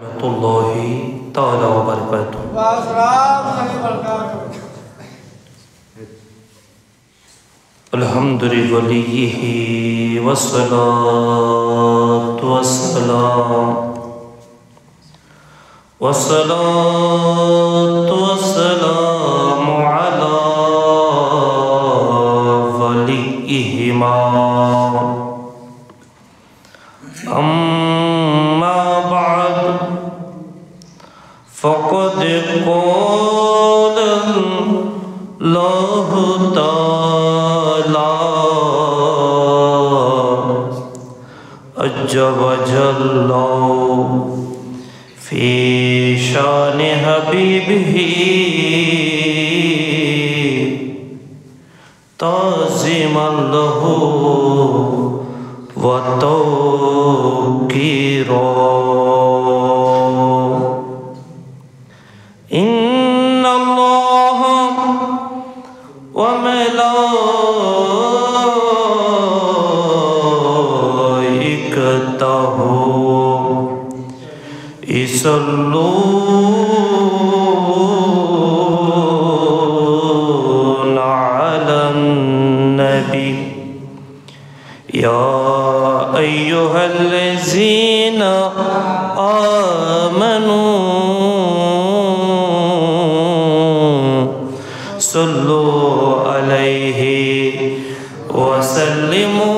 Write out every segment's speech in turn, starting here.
रहमतुल्लाहि ताला व बरकातुहू। अल्हम्दुलिल्लाहि वलिय्यिही वस्सलातु वस्सलामु अला वलिय्यिहिमा अम्मा बअद फ़क़द क़ाल अल्लाहु तआला अज़्ज़ व जल्ला फ़ी शान हबीबिही ताज़ीमन लहू व तौक़ीरा इन्नल्लाह व मलाइकतहू युसल्लूना अलन नबी या अय्युहल्लज़ीना आमनू सल्लु अलैहि वसल्लिमू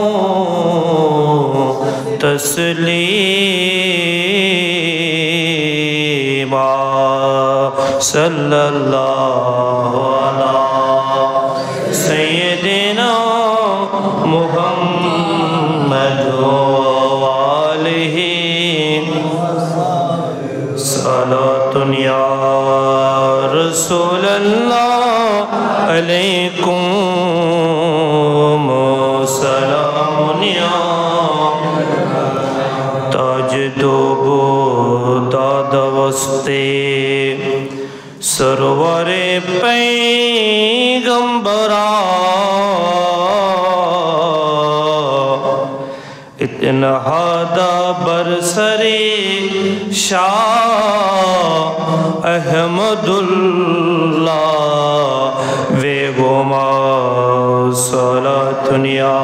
तस्लीमा सल्लल्लाहु अला सय्यदिना मुहम्मद व आलिहि सलातुन या रसूलल्लाह अलैकुम सलामुन या ताजदोबो दादवस्ते सरवरे पैगंबरा इतना हादा बरसरे शाह अहमदुल्लाह वेगोमा सलातुन या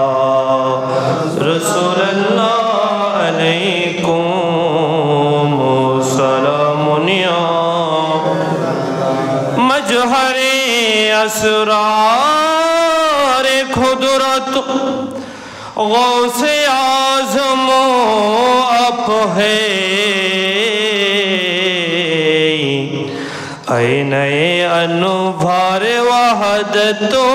रसूलल्लाह अलैकुम सलामुन या मजहरे असरार खुदरत गौसे आज़म आप है नए अनुभार वहदतो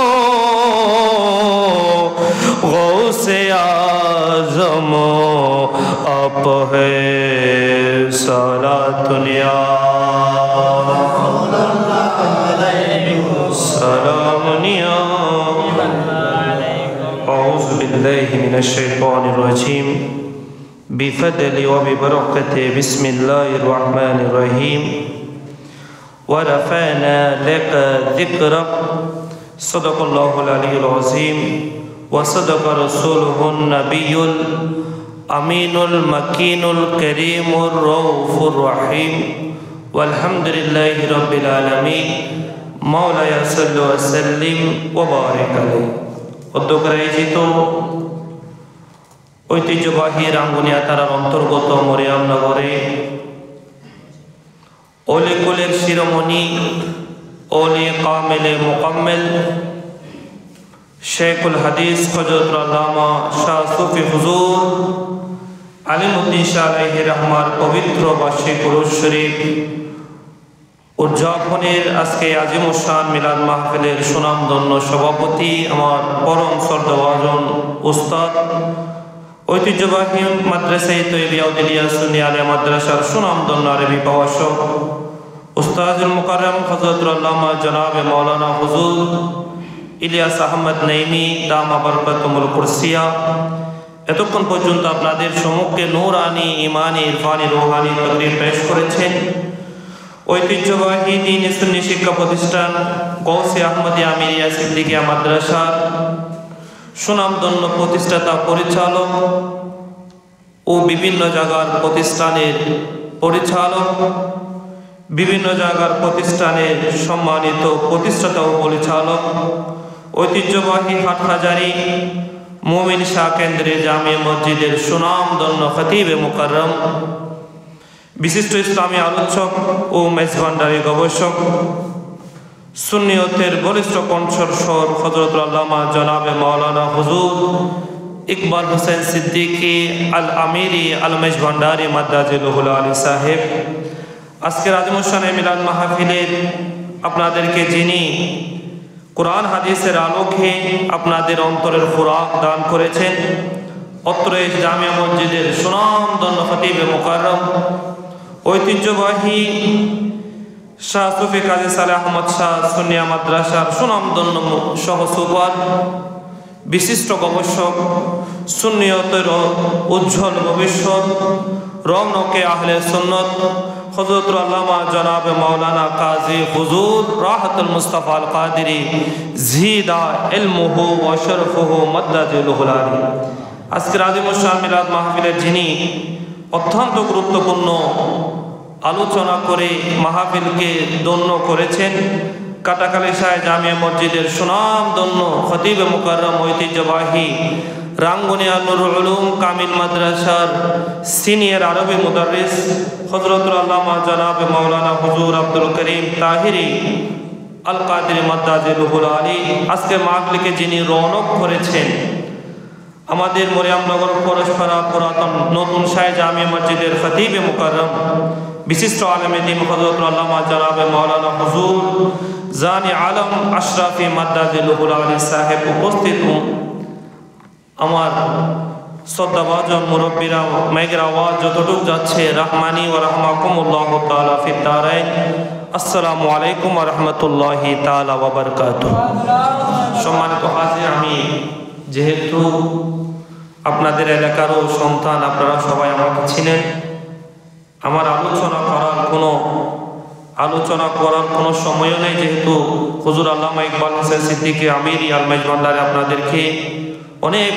गौसे आज़म आप है सलातुन या सलामुन या अऊज़ु बिल्लाहि मिनश शैतानिर रजीम बिफदलि व बिबरकति बिस्मिल्लाहिर रहमानिर रहीम व रफ़अना लका ज़िक्रक सदक़ल्लाहुल अलियुल अज़ीम व सदक़ रसूलुहुन नबियुल अमीनुल मकीनुल करीमुर रऊफ़ुर रहीम वल्हम्दुलिल्लाहि रब्बिल आलमीन मौलाया सल्लु व सल्लिम व बारिक अलैहि। অধ্যক্ষরায়োজিত ঐতিহ্যবাহী রাঙ্গুনিয়া থানার অন্তর্গত মরিয়মনগরে অলিকুলের শিরোমণি অলি কামেলে মোকাম্মেল শেখুল হাদিস হযরত আল্লামা শাহ সুফি হুজুর আলিমুদ্দিন শাহ আলাইহি রহমার পবিত্র বার্ষিক উরুস শরীফ উদযাপনের আজকে আজিমুশান মিলাদ মাহফিলের সুনামধন্য সভাপতি আমার পরম শ্রদ্ধেয়ভাজন উস্তাদ ঐতিহ্যবাহী মাদ্রাসায়ে তৈয়বা দিলিয়া সুন্নি আলিয়া মাদ্রাসার সুনামধন্য আরবি প্রভাষক উস্তাদুল মুকাররম হযরত আল্লামা জনাবে মাওলানা হুজুর ইলিয়াস আহমদ নাইমি দামা বরকাতুল কুরসিয়া এতক্ষণ পর্যন্ত আপনাদের সম্মুখে নূরানি ঈমানি ইরফানি রূহানি তাকরীর পেশ করেছেন ঐতিহ্যবাহী দ্বীন সুন্নি শিক্ষা প্রতিষ্ঠান গৌসে আহমদিয়া আমিরিয়া সিদ্দিকিয়া মাদ্রাসার সুনামধন্য প্রতিষ্ঠাতা পরিচালক ও বিভিন্ন জায়গার প্রতিষ্ঠানের পরিচালক, বিভিন্ন জায়গার প্রতিষ্ঠানের সম্মানিত প্রতিষ্ঠাতা ও পরিচালক, ঐতিহ্যবাহী হাটহাজারী মুমিন শাহ কেন্দ্রীয় জামিয়া মসজিদের সুনামধন্য খতিবে মুকাররম, বিশিষ্ট ইসলামী আলোচক ও মেজবান্ডারি গবেষক, সুন্নিয়তের বলিষ্ঠ কণ্ঠস্বর হযরতুল আল্লামা জনাবে মাওলানা হুজুর ইকবাল হোসেন সিদ্দিকী আল আমিরি আল মেজবান্ডারি মাদ্দাজিলুহুল আলী সাহেব, আজকের আজমুশানে মিলাদ মাহফিলের আপনাদেরকে যিনি কোরআন হাদিসের আলোকে আপনাদের অন্তরের খোরাক দান করেছেন, অত্র জামিয়া মসজিদের সুনামধন্য খতিবে মুকাররম, ঐতিহ্যবাহী শাহ সুফি কাজী সালেহ আহমদ শাহ সুন্নিয়া মাদ্রাসার সুনামধন্য সহ সুপার, বিশিষ্ট গবেষক, সুন্নিয়তের উজ্জ্বল ভবিষ্যৎ, রৌনকে আহলে সুন্নত হযরতুল আল্লামা জনাবে মাওলানা কাজী হুজুর রাহাতুল মুস্তাফা আল কাদেরী জিদা ইলমুহু ওয়া শরফুহু মাদ্দাজিলুহুল আলী, আজকের আযিমুশ-শান মিলাদ মাহফিলের যিনি অত্যন্ত গুরুত্বপূর্ণ আলোচনা করে মাহফিলকে ধন্য করেছেন, কাটাখালী শাহ জামিয়া মসজিদের সুনামধন্য খতিবে মুকাররম, ঐতিহ্যবাহী রাঙ্গুনিয়া নুরুল উলুম কামিল মাদ্রাসার সিনিয়র আরবি মুদাররিস হযরতুল আল্লামা জনাবে মাওলানা হুজুর আব্দুল করিম তাহিরি আল কাদেরী মাদ্দাজিলুহুল আলী, আজকে মাহফিলকে যিনি রৌনক করেছেন, আমাদের মরিয়মনগর পরশপাড়া পুরাতন নতুন শাহ জামিয়া মসজিদের খতিবে মুকাররম, বিশিষ্ট আলেমে দ্বীন হযরতুল আল্লামা জনাবে মাওলানা হুজুর জানি আলম আশরাফি মাদ্দাজিলুহুল আলী সাহেব উপস্থিত, আমার শ্রদ্ধাভাজন মুরব্বীরা, মাইকের আওয়াজ যতটুক যাচ্ছে রহমানি ওয়া রাহমাকুমুল্লাহু তাআলা ফিদ দারাইন, আসসালামু আলাইকুম ওয়া রাহমাতুল্লাহি তাআলা ওয়া বারাকাতুহু। সম্মানিত হাজির, আমি যেহেতু আপনাদের এলাকারও সন্তান, আপনারা সবাই আমাকে চিনেন, আমার আলোচনা করার কোনো সময়ও নেই, যেহেতু হুজুর আল্লামা ইকবাল হোসেন সিদ্দিকী আমিরি আল মেজবান্ডারি আপনাদেরকে অনেক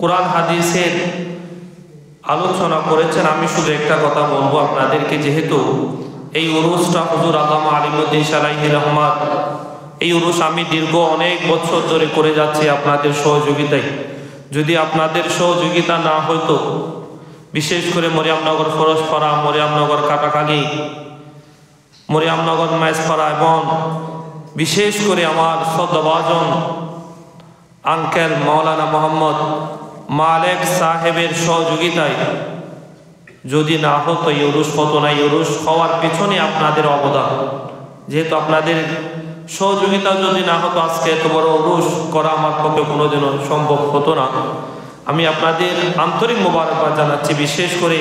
কোরআন হাদিসের আলোচনা করেছেন। আমি শুধু একটা কথা বলবো আপনাদেরকে, যেহেতু এই উরুসটা হুজুর আল্লামা আলিমুদ্দিন সালাহি রহমান, এই উরুস আমি দীর্ঘ অনেক বছর ধরে করে যাচ্ছি আপনাদের সহযোগিতায়। যদি আপনাদের সহযোগিতা না হতো, বিশেষ করে মরিয়মনগর ফরশপাড়া, মরিয়মনগর কাটাখালী, মরিয়মনগর মেজপাড়া এবং বিশেষ করে আমার শ্রদ্ধাভাজন আঙ্কেল মাওলানা মোহাম্মদ মালেক সাহেবের সহযোগিতায় যদি না হতো, এই উরুস হতো না। এই উরুস হওয়ার পেছনে আপনাদের অবদান, যেহেতু আপনাদের সহযোগিতা যদি না হতো, আজকে এত বড় উরুস করা আমার পক্ষে কোনোদিনও সম্ভব হতো না। আমি আপনাদের আন্তরিক মোবারকবাদ জানাচ্ছি। বিশেষ করে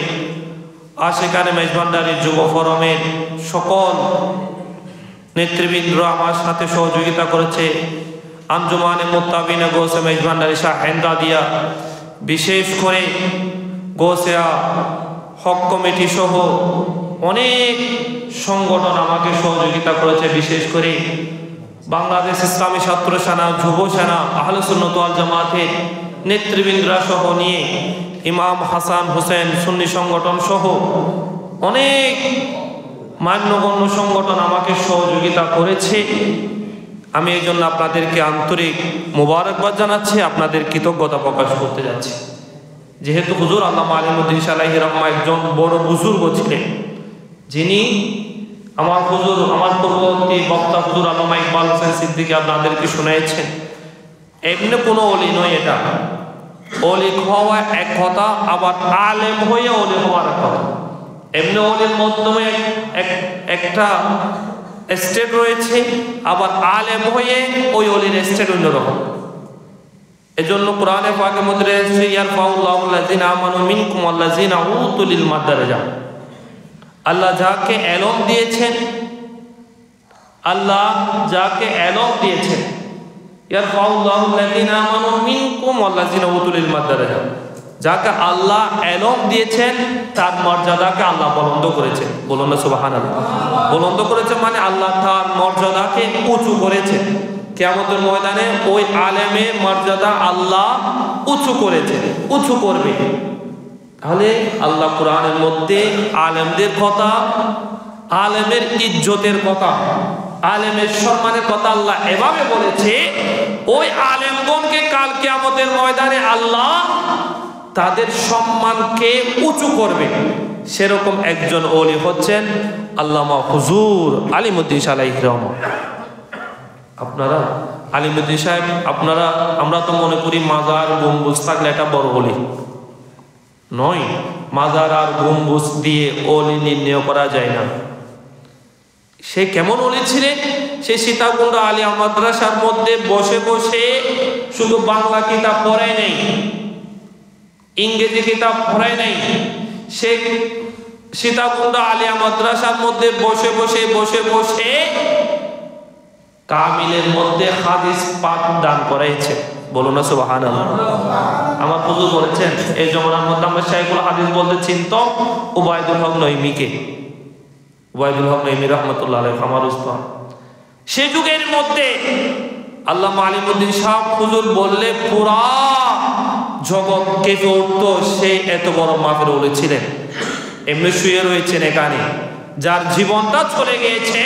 আশিকানে মেজবান্ডারি যুব ফোরামের সকল নেতৃবৃন্দ আমার সাথে সহযোগিতা করেছে। আঞ্জুমানে মুত্তাবিনে গৌসে মেজবান্ডারি শাহ হেন্দাদিয়া, বিশেষ করে গৌসিয়া হক কমিটি সহ অনেক সংগঠন আমাকে সহযোগিতা করেছে। বিশেষ করে বাংলাদেশ ইসলামী ছাত্র সেনা, যুব সেনা, আহলে সুন্নাত ওয়াল জামাতের নেতৃবৃন্দরা সহ নিয়ে ইমাম হাসান হোসেন সুন্নি সংগঠন সহ অনেক মান্যগণ্য সংগঠন আমাকে সহযোগিতা করেছে। আমি এই জন্য আপনাদেরকে আন্তরিক মোবারকবাদ জানাচ্ছি, আপনাদের কৃতজ্ঞতা প্রকাশ করতে যাচ্ছি। যেহেতু হুজুর আল্লামা আলিমুদ্দিন সালাহি রহমান একজন বড় বুজুর্গ ছিলেন, যিনি আমার পূর্ববর্তী বক্তা হুজুর আল্লামা ইকবাল হোসেন সিদ্দিকী আপনাদেরকে শুনিয়েছেন। এমনি কোনো অলি নয়, এটা অলি হওয়া এক কথা, আবার আলেম হয়ে অলি হওয়ার এক কথা। এমনি অলির মাধ্যমে একটা স্টেট রয়েছে, আবার আলেম হয়ে ওই অলির স্টেট অন্যরকম। এজন্য কোরআনে পাকের মধ্যে রয়েছে ইয়ারফাউল্লাহুল্লাযিনা আমানু মিনকুম ওয়াল্লাযিনা উতুল ইলমা দারাজা। আল্লাহ যাকে এলম দিয়েছেন, ইয়ারফাউল্লাহুল্লাযিনা আমানু মিনকুম ওয়াল্লাযিনা উতুল ইলমা দারাজা। যাকে আল্লাহ এলম দিয়েছেন তার মর্যাদাকে আল্লাহ বুলন্দ করেছেন। বলুন না সুবহানাল্লাহ। বুলন্দ করেছে মানে আল্লাহ তার মর্যাদাকে উঁচু করেছেন। কিয়ামতের ময়দানে ওই আলেমের মর্যাদা আল্লাহ উঁচু করেছেন, উঁচু করবে। তাহলে আল্লাহ কোরআনের মধ্যে আলেমদের কথা, আলেমের ইজ্জতের কথা, আলেমের সম্মানের কথা আল্লাহ এভাবে বলেছে, ওই আলেমগণকে কাল কিয়ামতের ময়দানে আল্লাহ তাদের সম্মানকে উঁচু করবে। সেরকম একজন ওলি হচ্ছেন আল্লামা হুজুর আলিমুদ্দিন আলাইহির রহমান। আপনারা আলিমুদ্দিন সাহেব, আমরা তো মনে করি মাজার গম্বুজ থাকলে এটা বড় ওলি নয়। মাজার আর গম্বুজ দিয়ে ওলি নির্ণয় করা যায় না। সে কেমন ওলি ছিলেন? সে সীতাকুণ্ড আলিয়া মাদ্রাসার মধ্যে বসে বসে শুধু বাংলা কিতাব পড়ায় নাই, ইংরেজি কিতাব পড়ায় নাই। সে সীতাকুণ্ড আলিয়া মাদ্রাসার মধ্যে বসে বসে কামিলের মধ্যে হাদিস পাঠ দান করাইছে। বলুন না সুবহানাল্লাহ। আমার হুজুর বলেছেন, এই জমানার মধ্যে আমরা শাইখুল হাদিস বলতে চিন্ত উবাইদুল হক নঈমীকে, উবাইদুল হক নঈমী রাহমাতুল্লাহ আলাইহি আমার উস্তাদ। সে যুগের মধ্যে আল্লামা আলিমুদ্দিন শাহ হুজুর বললে পুরা জগৎ কেঁপে উঠত। সে এত বড় মাপের ওলি ছিলেন। এমনি শুয়ে রয়েছেন এখানে, যার জীবনটা চলে গিয়েছে,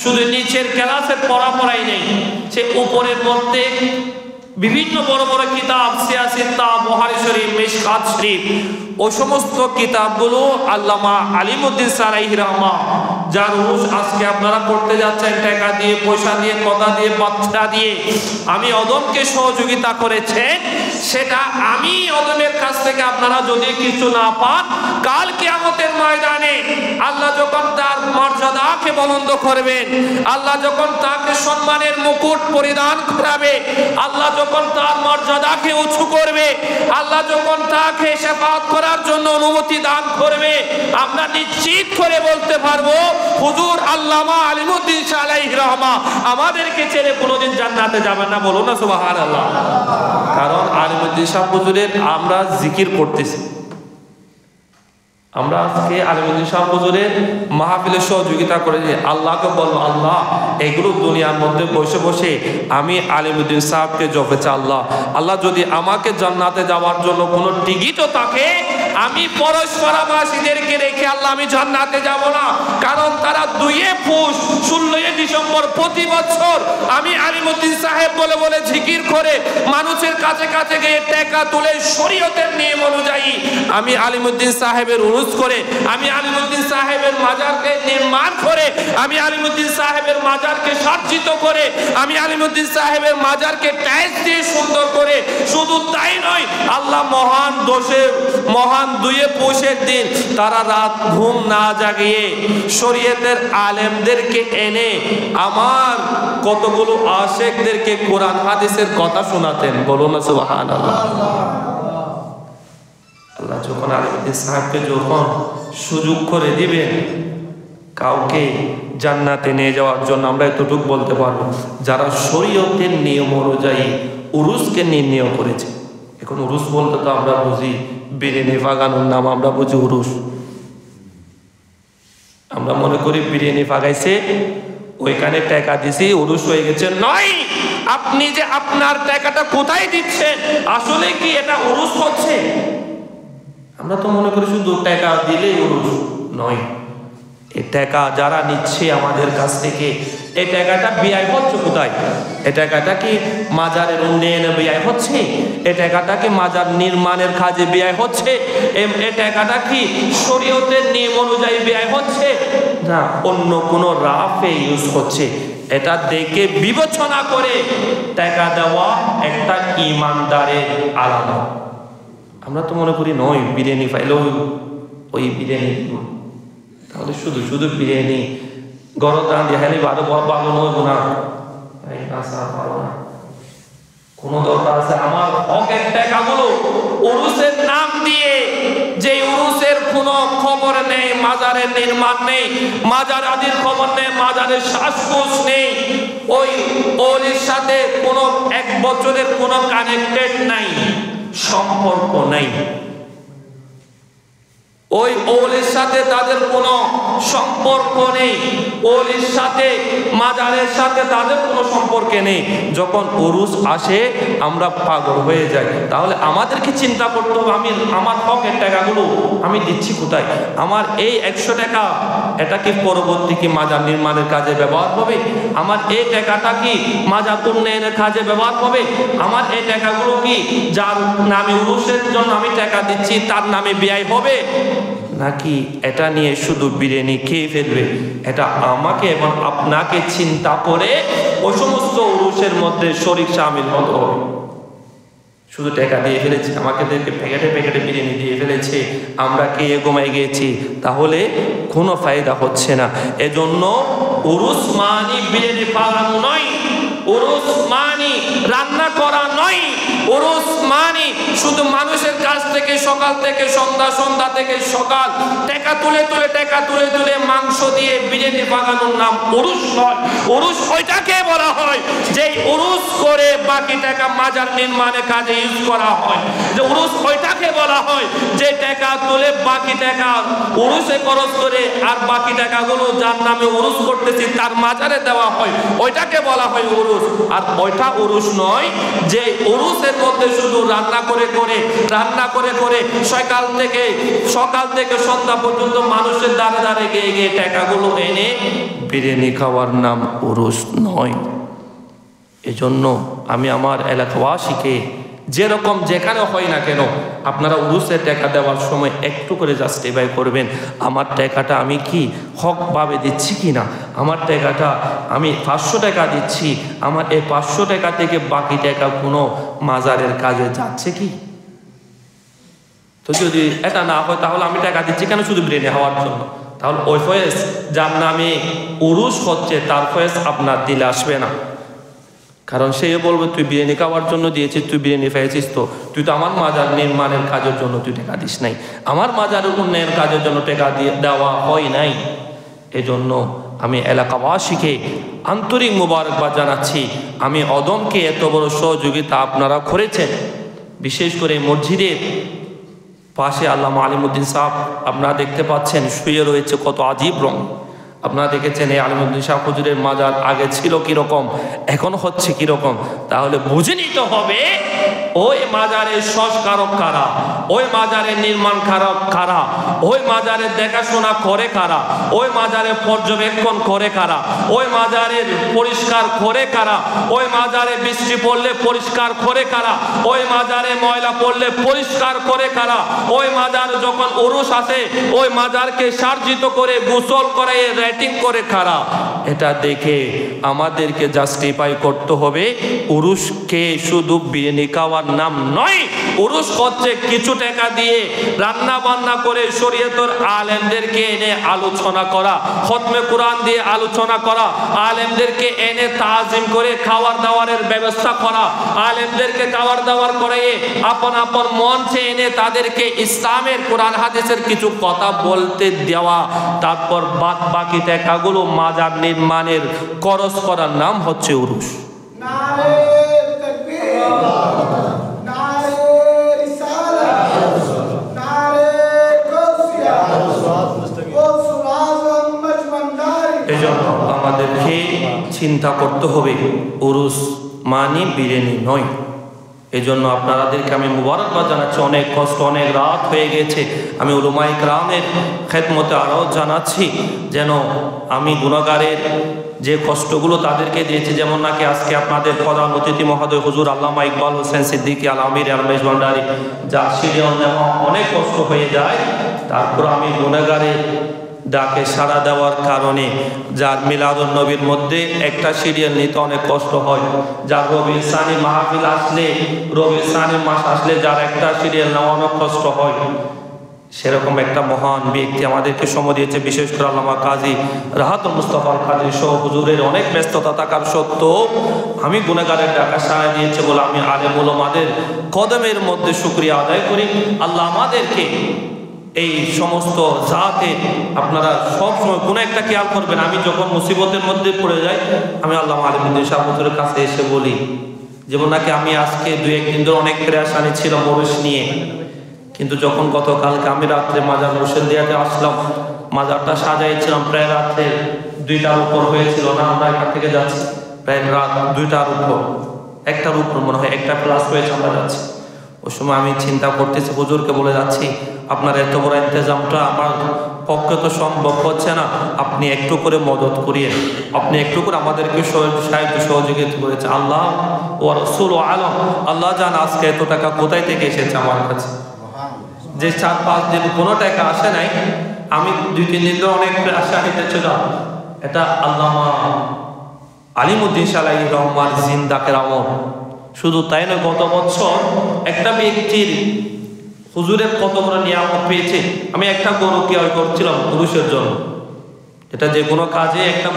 শুধু নিচের ক্লাসের পড়াই নেই, সে উপরের মধ্যে বিভিন্ন বড় বড় কিতাব, সিয়াসিত্তা, বুখারী শরীফ, মিশকাত শরীফ, ওই সমস্ত কিতাবগুলো আল্লামা আলিমুদ্দিন আলাইহির রহমান, যার উরুস আজকে আপনারা করতে যাচ্ছেন টাকা দিয়ে, পয়সা দিয়ে, কথা দিয়ে, বাচ্চা দিয়ে, আমি অদমকে সহযোগিতা করেছেন, সেটা আমি অদমের কাছ থেকে আপনারা যদি কিছু না পান, কাল কিয়ামতের ময়দানে আল্লাহ যখন তার মর্যাদাকে বুলন্দ করবেন, আল্লাহ যখন তাকে সম্মানের মুকুট পরিধান করাবে, আল্লাহ যখন তার মর্যাদাকে উঁচু করবে, আল্লাহ যখন তাকে শাফাআত করার জন্য অনুমতি দান করবে, আমরা নিশ্চিত করে বলতে পারবো হুজুর আল্লামা আলিমুদ্দিন শাহ আলাইহির রহমান আমাদেরকে ছেড়ে কোনোদিন জান্নাতে যাবেন না। বলুন না সুবহানাল্লাহ। কারণ আলিমুদ্দিন শাহ হুজুরের আমরা জিকির করতেছি, আমরা আজকে আলিমুদ্দিন শাহ হুজুরের মাহফিলের সহযোগিতা করেছি। আল্লাহকে বলবো, আল্লাহ এগুলো দুনিয়ার মধ্যে বসে বসে আমি আলিমুদ্দিন সাহেবকে জপেছি, আল্লাহ যদি আমাকে জান্নাতে যাওয়ার জন্য কোনো টিকিটও থাকে, আমি পরস্পরাবাসীদেরকে রেখে আল্লাহ আমি জান্নাতে যাব না। কারণ তারা 2 পুষ 16 ডিসেম্বর প্রতি বছর আমি আলিমুদ্দিন সাহেব বলে বলে জিকির করে মানুষের কাছে কাছে গিয়ে টাকা তুলে শরীয়তের নিয়ম অনুযায়ী আমি আলিমুদ্দিন সাহেবের উরুস করে, আমি আলিমুদ্দিন সাহেবের মাজারকে নির্মাণ করে, আমি আলিমুদ্দিন সাহেবের মাজারকে সজ্জিত করে, আমি আলিমুদ্দিন সাহেবের মাজারকে টাইলস দিয়ে সুন্দর করে, শুধু তাই নয়, আল্লাহ মহান 2 পৌষের দিন তারা রাত ঘুম না জাগিয়ে শরীয়তের আলেমদেরকে এনে আমার কতগুলো আশেকদেরকে কোরআন হাদিসের কথা শোনাতেন। বলুন না সুবহানাল্লাহ। আল্লাহ যখন আলিমুদ্দিন সাহেবকে যখন সুযোগ করে দিবেন কাউকে জান্নাতে নিয়ে যাওয়ার জন্য, আমরা এতটুকু বলতে পারবো যারা শরীয়তের নিয়ম অনুযায়ী উরুসকে নির্ণয় করেছে। এখন উরুস বলতে তো আমরা বুঝি বিরিয়ানি ফাগানোর নাম, আমরা বুঝি উরুস। আমরা মনে করি বিরিয়ানি ফাগাইছে, ওইখানে টাকা দিছি, উরুস হয়ে গেছে। নয়, আপনি যে আপনার টাকাটা কোথায় দিচ্ছেন, আসলে কি এটা উরুস হচ্ছে? আমরা তো মনে করি শুধু টাকা দিলেই উরুস। নয়, এই টাকা যারা নিচ্ছে আমাদের কাছ থেকে, এই টাকাটা ব্যয় হচ্ছে কোথায়? এই টাকাটা কি মাজারের উন্নয়নে ব্যয় হচ্ছে? এই টাকাটা কি মাজার নির্মাণের কাজে ব্যয় হচ্ছে? এই টাকাটা কি শরীয়তের নিয়ম অনুযায়ী ব্যয় হচ্ছে? না, অন্য কোনো রাফে ইউজ হচ্ছে। এটা দেখে বিবেচনা করে টাকা দেওয়া একটা ইমানদারের আলামত। আমরা তো মনে করি নয়, বিরিয়ানি পাইলেও ওই বিরিয়ানি, তাহলে শুধু শুধু বিরিয়ানি গরম দান দিয়ে খাইলে ভালো নয় না, কোন দরকার আছে? আমার হকের টাকাগুলো উরুসের নাম দিয়ে, যে উরুসের কোনো খবর নেই, মাজারের নির্মাণ নেই, মাজার আদির খবর নেই, মাজারের শ্বাসকোষ নেই, ওই ওলির সাথে কোনো 1 বছরের কোনো কানেক্টেড নাই, সম্পর্ক নাই, ওই ওলির সাথে তাদের কোনো সম্পর্ক নেই, ওলির সাথে মাজারের সাথে তাদের কোনো সম্পর্ক নেই। যখন উরুস আসে আমরা পাগল হয়ে যাই। তাহলে আমাদেরকে চিন্তা করতে হবে, আমি আমার পকেট টাকাগুলো আমি দিচ্ছি কোথায়? আমার এই 100 টাকা এটা কি পরবর্তী কি মাজার নির্মাণের কাজে ব্যবহার হবে? আমার এই টাকাটা কি মাজার উন্নয়নের কাজে ব্যবহার হবে? আমার এই টাকাগুলো কি যার নামে উরুসের জন্য আমি টাকা দিচ্ছি তার নামে ব্যয় হবে, নাকি এটা নিয়ে শুধু বিরিয়ানি খেয়ে ফেলবে? এটা আমাকে এবং আপনাকে চিন্তা করে ওই সমস্ত উরুসের মধ্যে শরীক শামিল হতে হবে। শুধু টাকা দিয়ে ফেলেছে, আমাকে প্যাকেটে প্যাকেটে বিরিয়ানি দিয়ে ফেলেছে, আমরা খেয়ে ঘুমাই গিয়েছি, তাহলে কোনো ফায়দা হচ্ছে না। এজন্য উরুস মানি বিরিয়ানি পালানো নয়, উরুস মানি রান্না করা নয়, উরুস মানি শুধু মানুষের কাছ থেকে সকাল থেকে সন্ধ্যা, সন্ধ্যা থেকে সকাল টাকা তুলে মাংস দিয়ে বিরিয়ানি পাকানোর নাম উরুস নয়। উরুস ওইটাকে বলা হয় যে উরুস করে বাকি টাকা মাজার নির্মাণের কাজে ইউজ করা হয়। যে উরুস ওইটাকে বলা হয় যে টাকা তুলে বাকি টাকা উরুসে খরচ করে আর বাকি টাকাগুলো যার নামে উরুস করতেছি তার মাজারে দেওয়া হয়, ওইটাকে বলা হয় উরুস। আর ওইটা উরুস নয় যে উরুসের মধ্যে শুধু রান্না করে সকাল থেকে সন্ধ্যা পর্যন্ত মানুষের দ্বারে দ্বারে গিয়ে টাকাগুলো এনে বিরিয়ানি খাওয়ার নাম উরুস নয়। এজন্য আমি আমার এলাকাবাসীকে যেরকম যেখানে হয় না কেন আপনারা উরুসের টাকা দেওয়ার সময় একটু করে জাস্টিফাই করবেন, আমার টাকাটা আমি কি হকভাবে দিচ্ছি কি না, আমার টাকাটা আমি 500 টাকা দিচ্ছি, আমার এই 500 টাকা থেকে বাকি টাকা কোনো মাজারের কাজে যাচ্ছে কি? তো যদি এটা না হয় তাহলে আমি টাকা দিচ্ছি কেন শুধু বিরিয়ানি হওয়ার জন্য? তাহলে ওই ফয়েজ যার নামে উরুস হচ্ছে তার ফয়েজ আপনার দিলে আসবে না, কারণ সে বলবে তুই বিরিয়ানি খাওয়ার জন্য দিয়েছিস, তুই বিরিয়ানি পেয়েছিস, তো তুই তো আমার মাজার নির্মাণের কাজের জন্য তুই টাকা দিস নাই, আমার মাজার উন্নয়নের কাজের জন্য টাকা দেওয়া হয় নাই। এজন্য আমি এলাকাবাসীকে আন্তরিক মোবারকবাদ জানাচ্ছি। আমি অদমকে এত বড় সহযোগিতা আপনারা করেছেন, বিশেষ করে মসজিদের পাশে আল্লামা আলিমউদ্দিন সাহেব আপনারা দেখতে পাচ্ছেন শুয়ে রয়েছে, কত আজীব রং। আপনারা দেখেছেন এই আলিমউদ্দিন শাহ হুজুরের মাজার আগে ছিল কিরকম, এখন হচ্ছে কিরকম। তাহলে বুঝে নিতে হবে ওই মাজারের সংস্কারক কারা, ওই মাজারের নির্মাণ কারা, ওই মাজারের দেখাশোনা করে কারা, ওই মাজারের পর্যবেক্ষণ করে কারা, ওই মাজারের পরিষ্কার করে কারা, ওই মাজারে বৃষ্টি পড়লে পরিষ্কার করে কারা, ওই মাজারে ময়লা পড়লে পরিষ্কার করে কারা, ওই মাজার যখন উরুস আসে ওই মাজারকে সার্জিত করে গোসল করে রেটিং করে কারা। এটা দেখে আমাদেরকে জাস্টিফাই করতে হবে উরুসকে শুধু বিরিয়ানি খাওয়ার নাম নয়। উরুস হচ্ছে কিছু টাকা দিয়ে রান্না বান্না করে শরীয়তের আলেমদেরকে এনে আলোচনা করা, খতমে কোরআন দিয়ে আলোচনা করা, আলেমদেরকে এনে তাজিম করে খাওয়ার দাওয়ারের ব্যবস্থা করা, আলেমদেরকে খাওয়ার দাওয়ার করে আপন আপন মঞ্চে এনে তাদেরকে ইসলামের কোরআন হাদিসের কিছু কথা বলতে দেওয়া, তারপর বাকি টাকাগুলো মাজার নির্মাণের খরচ করার নাম হচ্ছে উরুস। এজন্য আমাদেরকে চিন্তা করতে হবে উরুস মানে বিরিয়ানি নয়। এজন্য আপনাদেরকে আমি মুবারকবাদ জানাচ্ছি। অনেক কষ্ট, অনেক রাত হয়ে গেছে। আমি উলামায়ে কেরামের খেদমতে আরও জানাচ্ছি যেন আমি গুনাহগারের যে কষ্টগুলো তাদেরকে দিয়েছি, যেমন নাকি আজকে আপনাদের প্রধান অতিথি মহোদয় হুজুর আল্লামা ইকবাল হোসেন সিদ্দিকী আল আমির আলমেশ ভান্ডারী, যা সিরিয়াল নেওয়া অনেক কষ্ট হয়ে যায়, তারপর আমি গুনাহগারের ডাকে সাড়া দেওয়ার কারণে যার মিলাদুন নবীর মধ্যে একটা সিরিয়াল নিতে অনেক কষ্ট হয়, যার রবিউল সানি মাহফিল আসলে, রবিউল সানি মাস আসলে যার একটা সিরিয়াল নেওয়া অনেক কষ্ট হয়, সেরকম একটা মহান ব্যক্তি আমাদেরকে সময় দিয়েছে। বিশেষ করে আল্লামা কাজী রাহাতুল মুস্তাফা কাজী সহ হুজুরের অনেক ব্যস্ততা থাকার সত্ত্বেও আমি গুনাহগারের ডাকা সাড়া দিয়েছে বলে আমি আলেম উলামাদের কদমের মধ্যে শুকরিয়া আদায় করি। আল্লাহ আমাদেরকে এই সমস্ত জাতে আপনারা সবসময় কোনো একটা খেয়াল করবেন। আমি যখন মুসিবতের মধ্যে পড়ে যাই আমি আল্লামা আলিমউদ্দিন শাহ হুজুরের কাছে এসে বলি, যেমন নাকি আমি আজকে 2-1 দিন ধরে অনেক পেরেশানি ছিল মরুষ নিয়ে, কিন্তু যখন গতকালকে আমি রাত্রে মাজার হোসেন দিয়াতে আসলাম, মাজারটা সাজাইছিলাম প্রায় রাত্রে 2টার উপর হয়েছিল না, আমরা এখান থেকে যাচ্ছি প্রায় রাত 2টার উপর, 1টার উপর মনে হয়, 1টা প্লাস হয়েছে আমরা যাচ্ছি। ওই সময় আমি চিন্তা করতেছি, হুজুরকে বলে যাচ্ছি আপনার এত বড় ইন্তজামটা আমার পক্ষে তো সম্ভব হচ্ছে না, আপনি একটু করে মদত করিয়ে, আপনি একটু করে আমাদেরকে সাহায্য সহযোগিতা করেছে। আল্লাহ ও রাসূল আলম, আল্লাহ জান আজকে এত টাকা কোথায় থেকে এসেছে আমার কাছে, যে 4-5 দিন কোনো টাকা আসে নাই, আমি 2-3 দিন ধরে অনেক আশা হিতেছিলাম। এটা আল্লামা আলিমউদ্দিন সালাহি রহমান জিন্দাকের আমল। শুধু তাই নয়, গত বছর একটা ব্যক্তির হুজুরের কত বড় নিয়ামত পেয়েছে। আমি একটা গরু ক্রয় করছিলাম পুরুষের জন্য, এটা যে কোনো কাজে একটা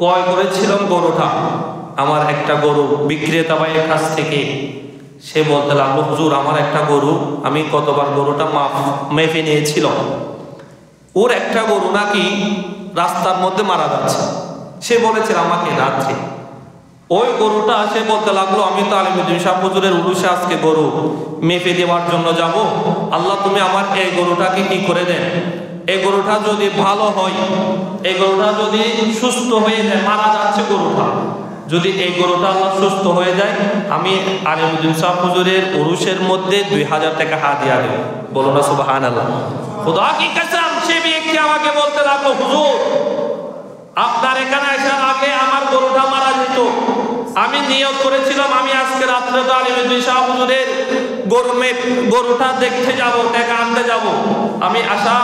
ক্রয় করেছিলাম গরুটা, আমার একটা গরু বিক্রেতা ভাইয়ের কাছ থেকে সে বলতে লাগলো, হুজুর আমার একটা গরু, আমি কতবার গরুটা মেপে নিয়েছিল, ওর একটা গরু নাকি রাস্তার মধ্যে মারা যাচ্ছে। সে বলেছিল আমাকে রাত্রে, ওই গরুটা সে বলতে লাগলো, আমি তো আলিমউদ্দিন শাহ হুজুরের উরুসে আজকে গরু মেপে দেওয়ার জন্য যাব, আল্লাহ তুমি আমার এই গরুটাকে কি করে দেন, এই গরুটা যদি ভালো হয়, এই গরুটা যদি সুস্থ হয়ে যায়, মারা যাচ্ছে গরুটা, যদি এই গরুটা আল্লাহ সুস্থ হয়ে যায়, আমি আলিমউদ্দিন শাহ হুজুরের উরুসের মধ্যে 2000 টাকা হাদিয়া দেব। বলো না সুবহানাল্লাহ। খোদা কি কসম, সে ব্যক্তি আমাকে বলতে লাগলো, হুজুর আপনার এখানে আসার আগে আমার গরুটা মারা যেত, আমি নিয়ত করেছিলাম আমি আজকে রাত্রে তো আলিমউদ্দিন শাহ হুজুরের গরুটা দেখতে যাব, টাকা আনতে যাব, আমি আশা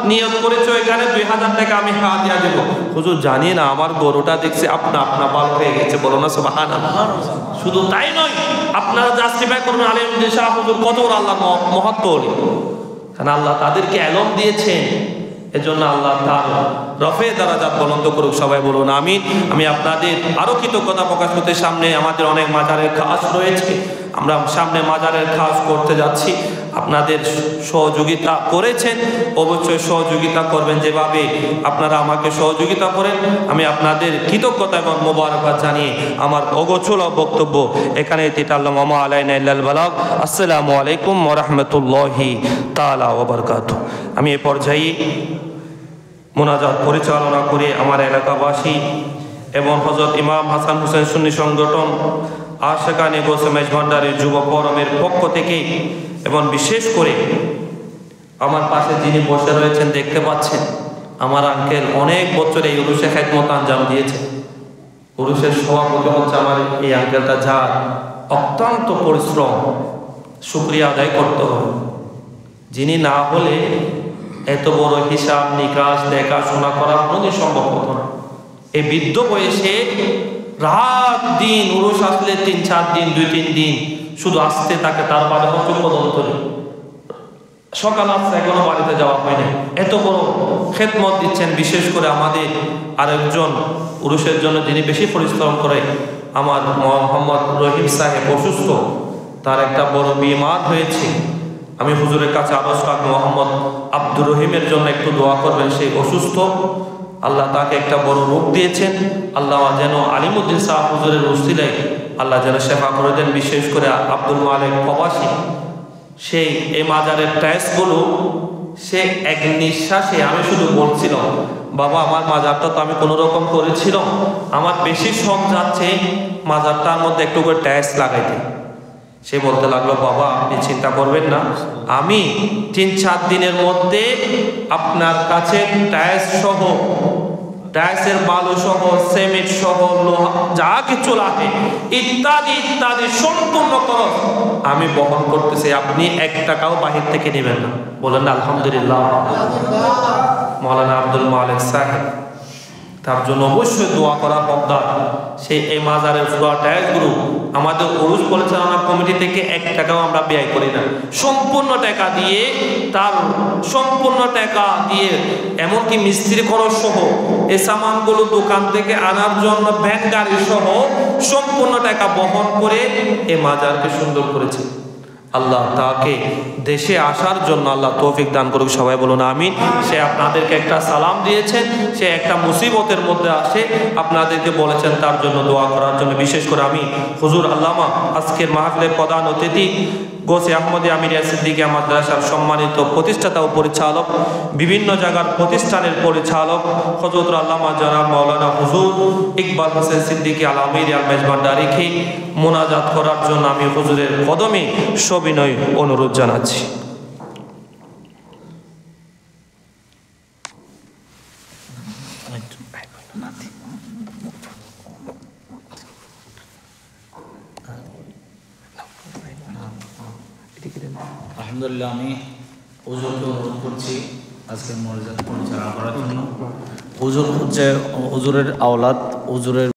নিয়ত করেছি ওইখানে 2000 টাকা আমি হাদিয়া দেব। হুজুর জানি না আমার গরুটা দেখছি আপনা ভালো হয়ে গেছে। বলো না সুবহানাল্লাহ। শুধু তাই নয়, আপনারা জাস্টিফাই করুন আলিমউদ্দিন শাহ হুজুর কত বড় আল্লাহ মহত্ব, কারণ আল্লাহ তাদেরকে এলম দিয়েছেন, এজন্য আল্লাহ তার রফে দারাজাত বুলন্দ করুক। সবাই বলুন আমিন। আমি আপনাদের আরো কৃতজ্ঞতা প্রকাশ করতে, সামনে আমাদের অনেক মাজারের কাজ রয়েছে, আমরা সামনে মাজারের কাজ করতে যাচ্ছি, আপনাদের সহযোগিতা করেছেন, অবশ্যই সহযোগিতা করবেন যেভাবে আপনারা আমাকে সহযোগিতা করেন। আমি আপনাদের কৃতজ্ঞতা এবং মোবারকবাদ জানিয়ে আমার অগোছল বক্তব্য এখানে তিতাল্লাম আমা আলাইনা ইল্লাল বালাগ। আসসালামু আলাইকুম ওয়া রাহমাতুল্লাহি তাআলা ওয়া বারাকাতুহু। আমি এই পর্যায়ে মোনাজাত পরিচালনা করে আমার এলাকাবাসী এবং হযরত ইমাম হাসান হুসেন সুন্নি সংগঠন আশিকানে গোসে মেজভান্ডারের যুব ফোরামের পক্ষ থেকে, এবং বিশেষ করে আমার পাশে যিনি বসে রয়েছেন দেখতে পাচ্ছেন, আমার আঙ্কেল অনেক বছর এই উরুসে খেদমত আঞ্জাম দিয়েছে। উরুসের সভাপতি হচ্ছে আমার এই আঙ্কেলটা, যার অত্যন্ত পরিশ্রম, শুকরিয়া আদায় করতে হবে। যিনি না হলে এত বড় হিসাব নিকাশ দেখাশোনা করা কোনোদিন সম্ভব হতো না। এই বৃদ্ধ বয়সে রাত দিন উরুস আসলে 3-4 দিন 2-3 দিন শুধু আসতে থাকে, তার বাড়ি হচ্ছে পদন্তরে, সকাল আসছে এখনো বাড়িতে যাওয়া হয়নি, এত বড় খেদমত দিচ্ছেন। বিশেষ করে আমাদের আরেকজন উরুসের জন্য যিনি বেশি পরিশ্রম করে, আমার মোহাম্মদ রহিম সাহেব অসুস্থ, তার একটা বড় বিমার হয়েছে। আমি হুজুরের কাছে আরজ রাখবো মোহাম্মদ আব্দুর রহিমের জন্য একটু দোয়া করবেন, সেই অসুস্থ, আল্লাহ তাকে একটা বড় রোগ দিয়েছেন, আল্লাহ যেন আলিমউদ্দিন শাহ হুজুরের উসিলায় আল্লাহ যেন শেফা করে দেন। বিশেষ করে আব্দুল মালিক প্রবাসী, সেই এই মাজারের টাইলসগুলো সে এক নিঃশ্বাসে, আমি শুধু বলছিলাম বাবা আমার মাজারটা তো আমি কোনো রকম করেছিলাম, আমার বেশি শখ যাচ্ছে মাজারটার মধ্যে একটু করে টাইলস লাগাইতে। সে বলতে লাগলো, বাবা আপনি চিন্তা করবেন না, আমি 3-4 দিনের মধ্যে আপনার কাছে টাইলস সহ, টাইলসের বালু সহ, সিমেন্ট সহ, লোহা যা কিছু লাগে ইত্যাদি ইত্যাদি সম্পূর্ণ খরচ আমি বহন করতেছি, আপনি 1 টাকাও বাহির থেকে নেবেন না। বলেন আলহামদুলিল্লাহ। মাওলানা আব্দুল মালিক সাহেব, তার জন্য অবশ্যই দোয়া করা পদ্মার। সেই এই মাজারের ফ্লোর টাইলসগুলো আমাদের উরুস পরিচালনা কমিটি থেকে 1 টাকাও আমরা ব্যয় করি না, সম্পূর্ণ টাকা দিয়ে, তার সম্পূর্ণ টাকা দিয়ে, এমনকি মিস্ত্রি খরচ সহ এই সামানগুলো দোকান থেকে আনার জন্য ভ্যান গাড়ি সহ সম্পূর্ণ টাকা বহন করে এই মাজারকে সুন্দর করেছে। আল্লাহ তাকে দেশে আসার জন্য আল্লাহ তৌফিক দান করুক। সবাই বলুন আমিন। সে আপনাদেরকে একটা সালাম দিয়েছেন, সে একটা মুসিবতের মধ্যে আসে, আপনাদেরকে বলেছেন তার জন্য দোয়া করার জন্য। বিশেষ করে আমি হুজুর আল্লামা আজকের মাহফিলের প্রধান অতিথি গোসে আহমদে আমিরিয়া সিদ্দিকিয়া মাদ্রাসার সম্মানিত প্রতিষ্ঠাতা ও পরিচালক, বিভিন্ন জায়গার প্রতিষ্ঠানের পরিচালক হযরত আল্লামা জনাব মাওলানা হুজুর ইকবাল হোসেন সিদ্দিকী আল আমিরি আল মেজবান্ডারিকে মোনাজাত করার জন্য আমি হুজুরের কদমে সবিনয় অনুরোধ জানাচ্ছি। আলহামদুলিল্লাহ, আমি হুজুরকে অনুরোধ করছি আজকের মোনাজাত পরিচালনা করার জন্য। হুজুর হচ্ছে হুজুরের আওলাদ, হুজুরের